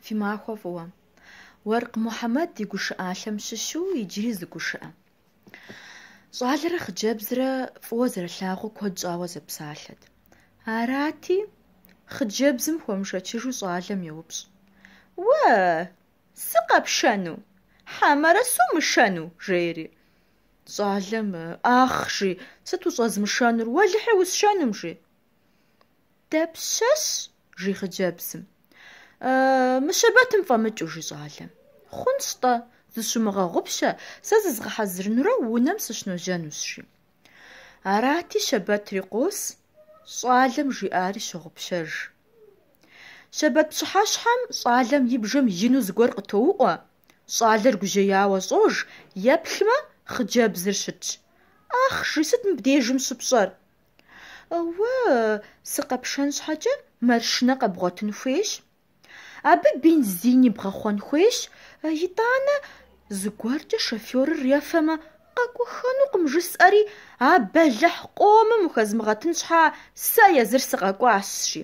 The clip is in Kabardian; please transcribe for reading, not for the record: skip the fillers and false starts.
Фи махуэ фӀыуэ. Уэркъ Мухьэмэд и гушыӀалъэм щыщу иджыри зыгушыӀэ. ЩӀалэрэ хъыджэбзрэ фӀыуэ зэрылъагъуу куэд щӀауэ зэпсалъэт. Арати, хъыджэбзым хуэмышэчыжу щӀалэм йоупщӀ: «Уэ, сыкъэпшэну? Хьэмэрэ сумышэну?» – жери. ЩӀалэм: «Ах, – жи, – сыт ущӀэзмышэнур? Уэлэхьи усшэнум, – жи. «Дэпщэщ?» – жи хъыджэбзым. «Мыщэбэтым фӀэмыкӀыу, – жи щӀалэм. – Хъунщ-тӀэ, зыщумыгъэгъупщэ, сэ зызгъэхьэзырынурэ унэм сыщножьэнущ, – жи. Арати, щэбэтри къос, щӀалэм жиӀари щогъупщэж. Щэбэт пщыхьэщхьэм щӀалэм и бжэм ину зыгуэр къытоуӀуэ, щӀалэр гужьеяуэ щӀож, еплъмэ, хъыджэбзыр щытщ. «Ах, – жи, – сыт мыбдежым щыпщӀэр? Уэ, сыкъэпшэн щхьэкӀэ маршынэ къэбгъуэтын хуейщ. Абы бензин ибгъэхъуэн хуейщ. ИтӀанэ зыгуэркӀэ шофёрыр ефэмэ, къэкӀухэнукъым жысӀэри, а бэлыхь къомым ухэзмыгъэтын щхьа сэ езыр сыкъэкӀуащ», – жи.